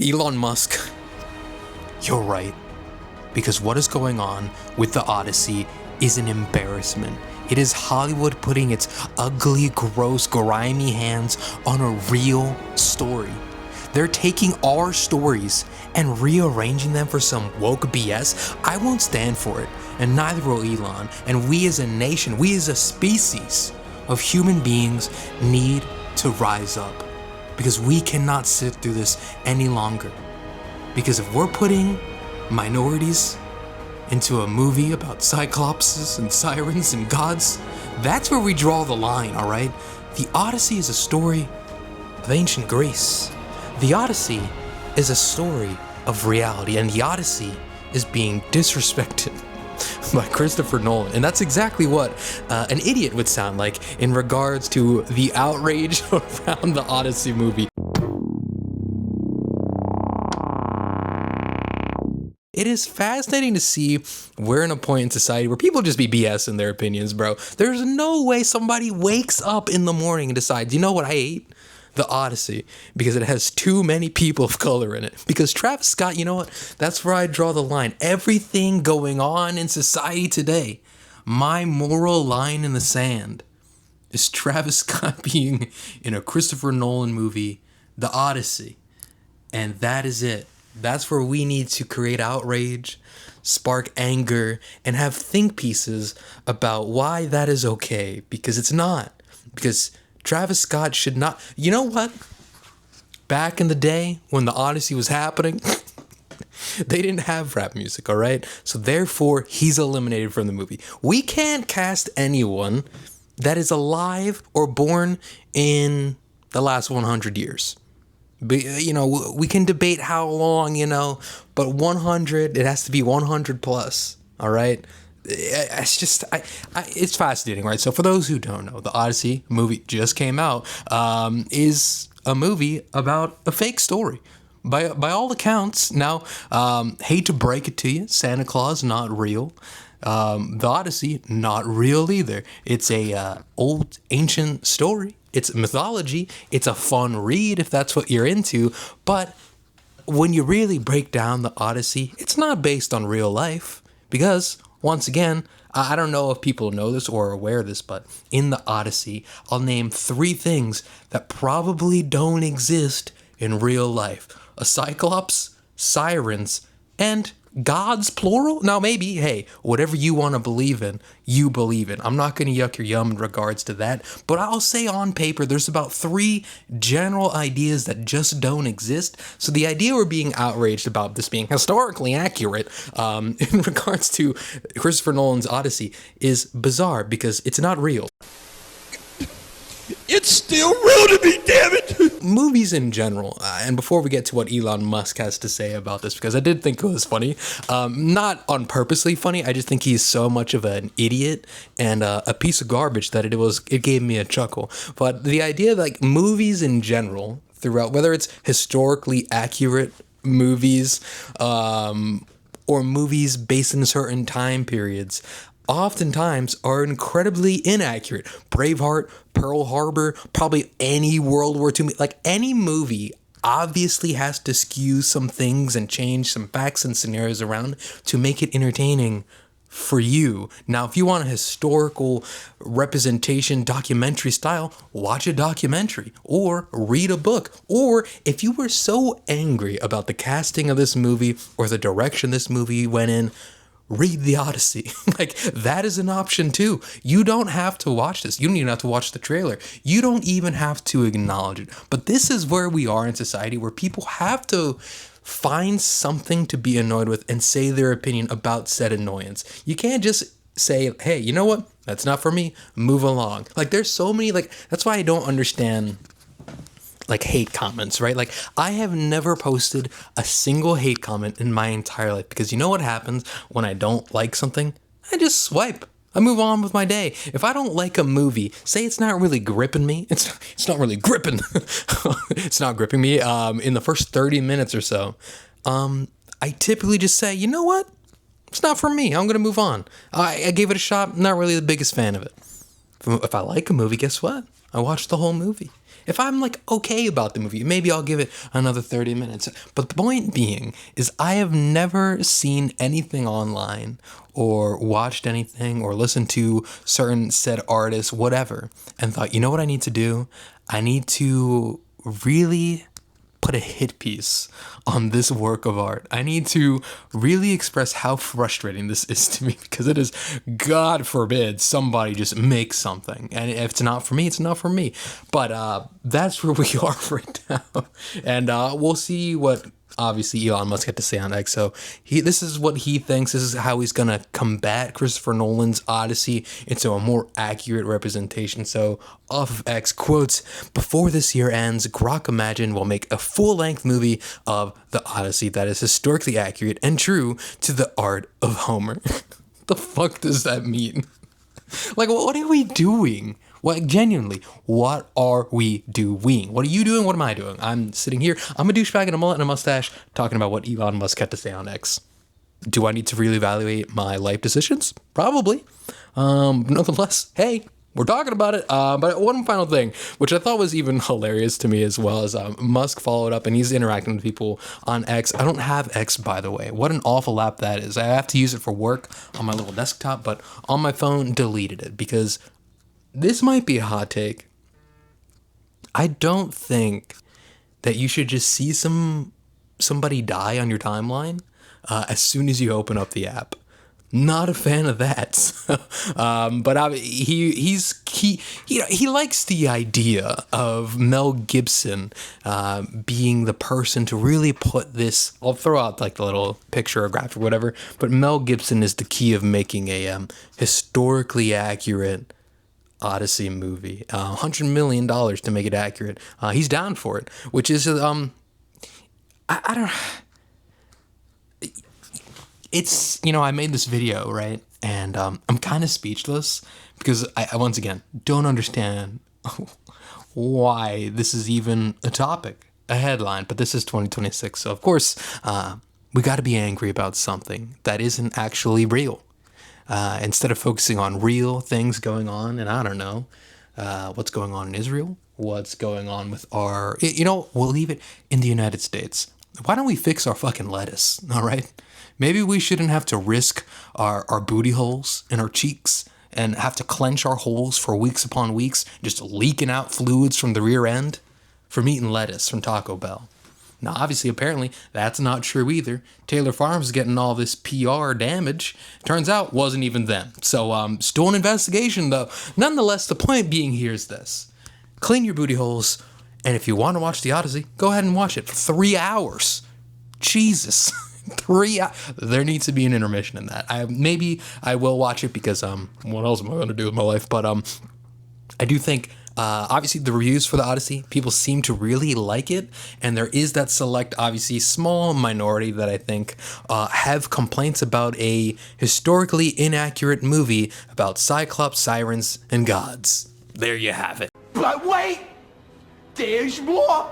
Elon Musk, you're right. Because what is going on with the Odyssey is an embarrassment. It is Hollywood putting its ugly, gross, grimy hands on a real story. They're taking our stories and rearranging them for some woke BS. I won't stand for it, and neither will Elon. And we as a nation, we as a species of human beings need to rise up. Because we cannot sit through this any longer. Because if we're putting minorities into a movie about cyclopses and sirens and gods, that's where we draw the line, alright? The Odyssey is a story of ancient Greece. The Odyssey is a story of reality, and the Odyssey is being disrespected by Christopher Nolan. And that's exactly what an idiot would sound like in regards to the outrage around the Odyssey movie. It is fascinating to see we're in a point in society where people just be BS in their opinions, bro. There's no way somebody wakes up in the morning and decides, you know what I hate? The Odyssey, because it has too many people of color in it. Because Travis Scott, you know what? That's where I draw the line. Everything going on in society today, my moral line in the sand is Travis Scott being in a Christopher Nolan movie, The Odyssey. And that is it. That's where we need to create outrage, spark anger, and have think pieces about why that is okay. Because it's not. Because Travis Scott should not. You know what? Back in the day when the Odyssey was happening, they didn't have rap music, all right? So therefore, he's eliminated from the movie. We can't cast anyone that is alive or born in the last 100 years. But, you know, we can debate how long, you know, but 100, it has to be 100 plus, all right? It's just, it's fascinating, right? So for those who don't know, the Odyssey movie just came out, is a movie about a fake story. By all accounts, now, hate to break it to you, Santa Claus, not real. The Odyssey, not real either. It's a old, ancient story. It's mythology. It's a fun read if that's what you're into. But when you really break down the Odyssey, it's not based on real life. Because, once again, I don't know if people know this or are aware of this, but in the Odyssey, I'll name 3 things that probably don't exist in real life. A cyclops, sirens, and gods, plural? Now maybe, hey, whatever you want to believe in, you believe in. I'm not going to yuck your yum in regards to that, but I'll say on paper there's about 3 general ideas that just don't exist. So the idea we're being outraged about this being historically accurate in regards to Christopher Nolan's Odyssey is bizarre because it's not real. It's still real to me, damn it! Movies in general, and before we get to what Elon Musk has to say about this, because I did think it was funny, not on purposely funny, I just think he's so much of an idiot and a piece of garbage that it gave me a chuckle. But the idea like movies in general, throughout, whether it's historically accurate movies, or movies based in certain time periods, oftentimes are incredibly inaccurate. Braveheart, Pearl Harbor, probably any World War II, like any movie obviously has to skew some things and change some facts and scenarios around to make it entertaining for you. Now, if you want a historical representation, documentary style, watch a documentary or read a book. Or if you were so angry about the casting of this movie or the direction this movie went in, read the Odyssey. Like, that is an option too. You don't have to watch this. You don't even have to watch the trailer. You don't even have to acknowledge it. But this is where we are in society, where people have to find something to be annoyed with and say their opinion about said annoyance. You can't just say, hey, you know what? That's not for me. Move along. Like, there's so many, like, that's why I don't understand like hate comments, right? Like, I have never posted a single hate comment in my entire life because you know what happens when I don't like something? I just swipe. I move on with my day. If I don't like a movie, say it's not really gripping me. It's not really gripping. It's not gripping me in the first 30 minutes or so. I typically just say, you know what? It's not for me. I'm going to move on. I gave it a shot. Not really the biggest fan of it. If I like a movie, guess what? I watch the whole movie. If I'm like okay about the movie, maybe I'll give it another 30 minutes. But the point being is I have never seen anything online or watched anything or listened to certain said artists, whatever, and thought, you know what I need to do? I need to really put a hit piece on this work of art. I need to really express how frustrating this is to me, because it is, God forbid, somebody just makes something. And if it's not for me, it's not for me. But that's where we are right now. And we'll see what obviously Elon Musk had to say on X. So this is what he thinks. This is how he's gonna combat Christopher Nolan's Odyssey into a more accurate representation. So off of X, quotes, "Before this year ends, Grok Imagine will make a full-length movie of the Odyssey that is historically accurate and true to the art of Homer." The fuck does that mean? Like, what are we doing? What, genuinely, what are we doing? What are you doing? What am I doing? I'm sitting here. I'm a douchebag in a mullet and a mustache talking about what Elon Musk had to say on X. Do I need to really evaluate my life decisions? Probably. Nonetheless, hey, we're talking about it. But one final thing, which I thought was even hilarious to me as well, is Musk followed up and he's interacting with people on X. I don't have X, by the way. What an awful app that is. I have to use it for work on my little desktop, but on my phone, deleted it because this might be a hot take. I don't think that you should just see somebody die on your timeline as soon as you open up the app. Not a fan of that. But he likes the idea of Mel Gibson being the person to really put this. I'll throw out like the little picture or graphic or whatever. But Mel Gibson is the key of making a historically accurate Odyssey movie. $100 million to make it accurate. He's down for it, which is I don't. It's, I made this video, right? And I'm kind of speechless because I once again don't understand why this is even a topic, a headline. But this is 2026, so of course we got to be angry about something that isn't actually real. Instead of focusing on real things going on, and I don't know, what's going on in Israel, what's going on with we'll leave it in the United States. Why don't we fix our fucking lettuce, all right? Maybe we shouldn't have to risk our booty holes in our cheeks and have to clench our holes for weeks upon weeks, just leaking out fluids from the rear end from eating lettuce from Taco Bell. Now, obviously, apparently, that's not true either. Taylor Farms is getting all this PR damage. Turns out, wasn't even them. So, still an investigation, though. Nonetheless, the point being here is this. Clean your booty holes, and if you want to watch The Odyssey, go ahead and watch it for 3 hours. Jesus. 3 hours. There needs to be an intermission in that. Maybe I will watch it because, what else am I going to do with my life? But, I do think... obviously, the reviews for the Odyssey, people seem to really like it, and there is that select, obviously, small minority that I think have complaints about a historically inaccurate movie about cyclops, sirens, and gods. There you have it. But wait! There's more!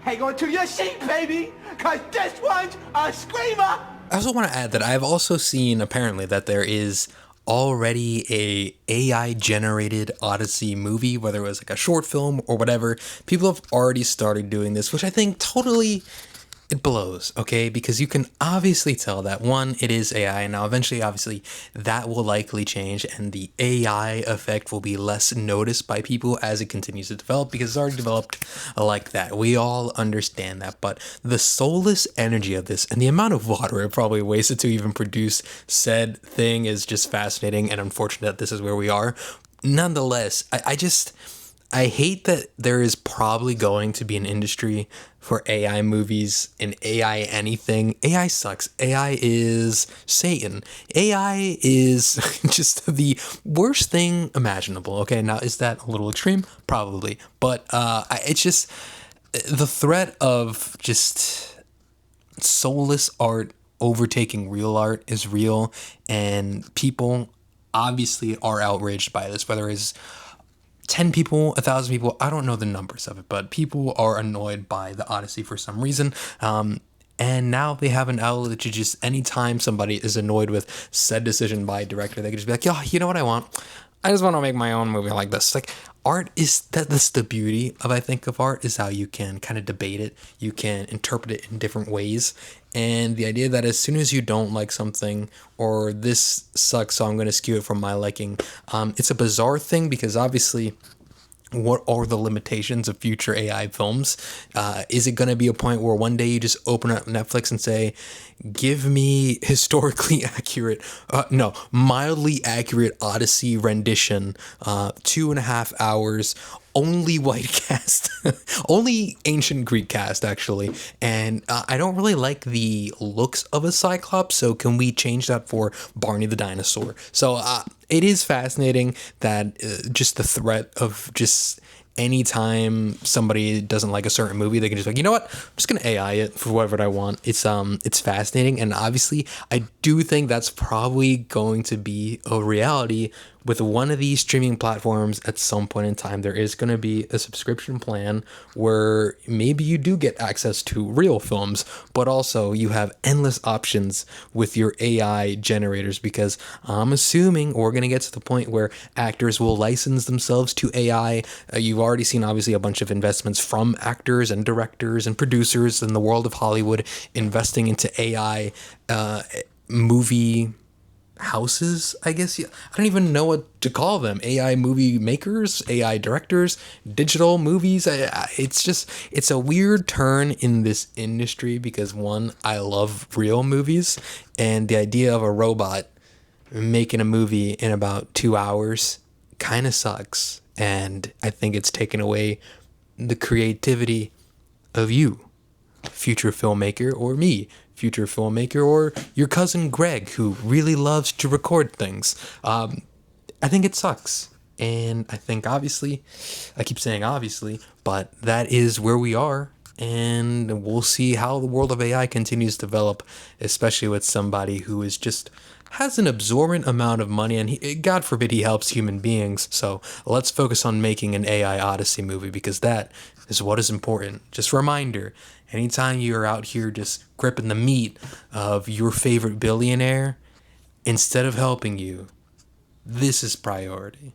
Hang on to your seat, baby! Cause this one's a screamer! I also want to add that I've also seen, apparently, that there is already a AI generated Odyssey movie, whether it was like a short film or whatever. People have already started doing this, which I think totally it blows, okay? Because you can obviously tell that, one, it is AI. Now, eventually, obviously, that will likely change, and the AI effect will be less noticed by people as it continues to develop, because it's already developed like that. We all understand that, but the soulless energy of this and the amount of water it probably wasted to even produce said thing is just fascinating, and unfortunate that this is where we are. Nonetheless, I hate that there is probably going to be an industry for AI movies and AI anything. AI sucks. AI is Satan. AI is just the worst thing imaginable. Okay, now is that a little extreme? Probably. But it's just the threat of just soulless art overtaking real art is real, and people obviously are outraged by this, whether it's 10 people, 1,000 people, I don't know the numbers of it, but people are annoyed by the Odyssey for some reason. And now they have an outlet to just, anytime somebody is annoyed with said decision by a director, they can just be like, yo, you know what I want? I just want to make my own movie like this. Like art is that's the beauty of I think of art is how you can kind of debate it, you can interpret it in different ways, and the idea that as soon as you don't like something or this sucks, so I'm going to skew it from my liking. It's a bizarre thing because obviously what are the limitations of future AI films? Is it going to be a point where one day you just open up Netflix and say, give me historically accurate, no, mildly accurate Odyssey rendition, 2.5 hours, only white cast, only ancient Greek cast, actually. And I don't really like the looks of a cyclops, so can we change that for Barney the dinosaur? So it is fascinating that just the threat of just anytime somebody doesn't like a certain movie, they can just be like, you know what, I'm just gonna AI it for whatever I want. It's fascinating, and obviously I do think that's probably going to be a reality with one of these streaming platforms. At some point in time, there is going to be a subscription plan where maybe you do get access to real films, but also you have endless options with your AI generators, because I'm assuming we're going to get to the point where actors will license themselves to AI. You've already seen obviously a bunch of investments from actors and directors and producers in the world of Hollywood investing into AI movie houses, I guess. I don't even know what to call them. AI movie makers, AI directors, digital movies. It's a weird turn in this industry because one, I love real movies, and the idea of a robot making a movie in about 2 hours kind of sucks. And I think it's taken away the creativity of you, future filmmaker, or me, future filmmaker, or your cousin Greg, who really loves to record things. I think it sucks. And I think obviously, I keep saying obviously, but that is where we are. And we'll see how the world of AI continues to develop, especially with somebody who is just has an absorbent amount of money, and God forbid he helps human beings. So let's focus on making an AI Odyssey movie, because that is what is important. Just a reminder, anytime you're out here just gripping the meat of your favorite billionaire, instead of helping you, this is priority.